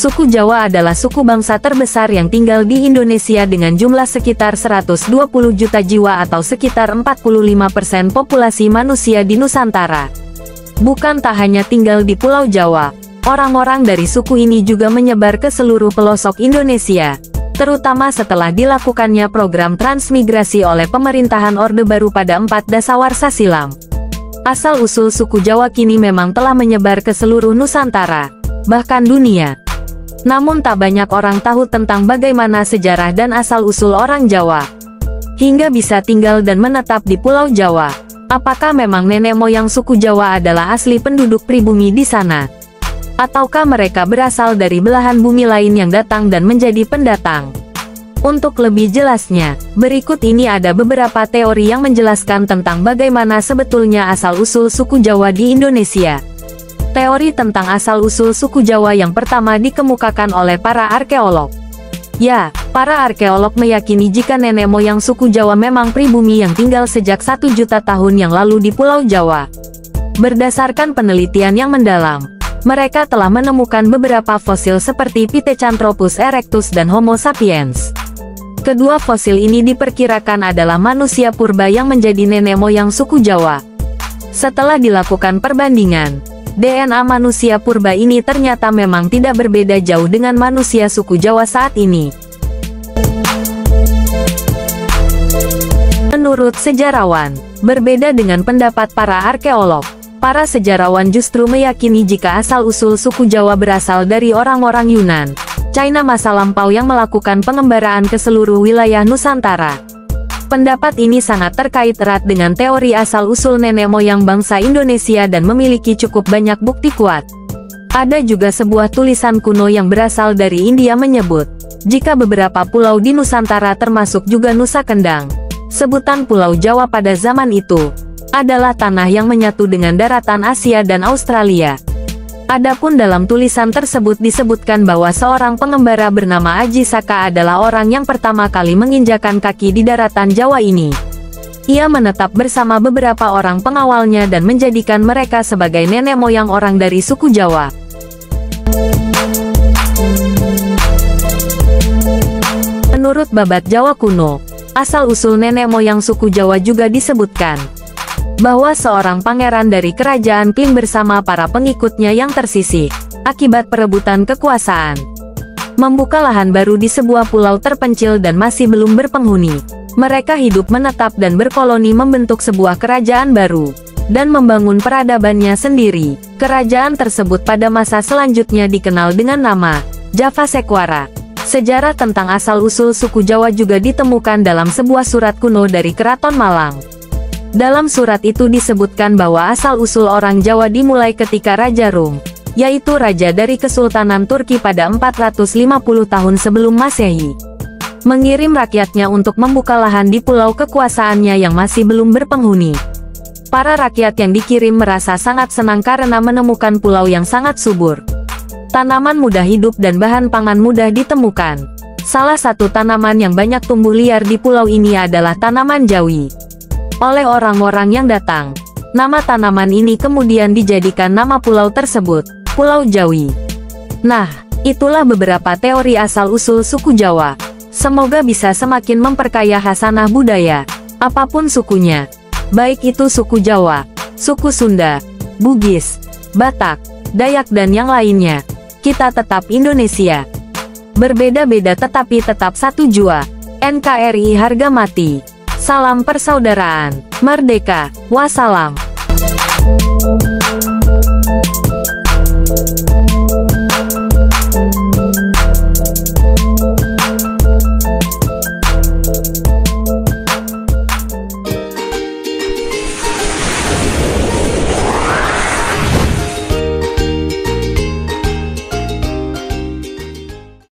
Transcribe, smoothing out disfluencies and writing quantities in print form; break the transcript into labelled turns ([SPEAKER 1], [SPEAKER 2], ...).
[SPEAKER 1] Suku Jawa adalah suku bangsa terbesar yang tinggal di Indonesia dengan jumlah sekitar 120 juta jiwa atau sekitar 45% populasi manusia di Nusantara. Bukan tak hanya tinggal di Pulau Jawa, orang-orang dari suku ini juga menyebar ke seluruh pelosok Indonesia, terutama setelah dilakukannya program transmigrasi oleh pemerintahan Orde Baru pada 4 dasawarsa silam. Asal-usul suku Jawa kini memang telah menyebar ke seluruh Nusantara, bahkan dunia. Namun tak banyak orang tahu tentang bagaimana sejarah dan asal-usul orang Jawa, hingga bisa tinggal dan menetap di Pulau Jawa. Apakah memang nenek moyang suku Jawa adalah asli penduduk pribumi di sana? Ataukah mereka berasal dari belahan bumi lain yang datang dan menjadi pendatang? Untuk lebih jelasnya, berikut ini ada beberapa teori yang menjelaskan tentang bagaimana sebetulnya asal-usul suku Jawa di Indonesia. Teori tentang asal-usul suku Jawa yang pertama dikemukakan oleh para arkeolog. Ya, para arkeolog meyakini jika nenek moyang suku Jawa memang pribumi yang tinggal sejak 1 juta tahun yang lalu di Pulau Jawa. Berdasarkan penelitian yang mendalam, mereka telah menemukan beberapa fosil seperti Pithecanthropus erectus dan Homo sapiens. Kedua fosil ini diperkirakan adalah manusia purba yang menjadi nenek moyang suku Jawa. Setelah dilakukan perbandingan, DNA manusia purba ini ternyata memang tidak berbeda jauh dengan manusia suku Jawa saat ini. Menurut sejarawan, berbeda dengan pendapat para arkeolog, para sejarawan justru meyakini jika asal-usul suku Jawa berasal dari orang-orang Yunan, China masa lampau yang melakukan pengembaraan ke seluruh wilayah Nusantara. Pendapat ini sangat terkait erat dengan teori asal-usul nenek moyang bangsa Indonesia dan memiliki cukup banyak bukti kuat. Ada juga sebuah tulisan kuno yang berasal dari India menyebut, jika beberapa pulau di Nusantara termasuk juga Nusa Kendang, sebutan Pulau Jawa pada zaman itu, adalah tanah yang menyatu dengan daratan Asia dan Australia. Adapun dalam tulisan tersebut disebutkan bahwa seorang pengembara bernama Aji Saka adalah orang yang pertama kali menginjakan kaki di daratan Jawa ini. Ia menetap bersama beberapa orang pengawalnya dan menjadikan mereka sebagai nenek moyang orang dari suku Jawa. Menurut Babat Jawa kuno, asal-usul nenek moyang suku Jawa juga disebutkan bahwa seorang pangeran dari kerajaan Kling bersama para pengikutnya yang tersisih akibat perebutan kekuasaan membuka lahan baru di sebuah pulau terpencil dan masih belum berpenghuni. Mereka hidup menetap dan berkoloni membentuk sebuah kerajaan baru dan membangun peradabannya sendiri. Kerajaan tersebut pada masa selanjutnya dikenal dengan nama Javasekwara. Sejarah tentang asal-usul suku Jawa juga ditemukan dalam sebuah surat kuno dari Keraton Malang. Dalam surat itu disebutkan bahwa asal-usul orang Jawa dimulai ketika Raja Rum, yaitu raja dari Kesultanan Turki pada 450 tahun sebelum Masehi, mengirim rakyatnya untuk membuka lahan di pulau kekuasaannya yang masih belum berpenghuni. Para rakyat yang dikirim merasa sangat senang karena menemukan pulau yang sangat subur. Tanaman mudah hidup dan bahan pangan mudah ditemukan. Salah satu tanaman yang banyak tumbuh liar di pulau ini adalah tanaman jawi. Oleh orang-orang yang datang, nama tanaman ini kemudian dijadikan nama pulau tersebut, Pulau Jawi. Nah, itulah beberapa teori asal-usul suku Jawa. Semoga bisa semakin memperkaya khasanah budaya, apapun sukunya. Baik itu suku Jawa, suku Sunda, Bugis, Batak, Dayak dan yang lainnya. Kita tetap Indonesia. Berbeda-beda tetapi tetap satu jua. NKRI harga mati. Salam persaudaraan, merdeka, wassalam.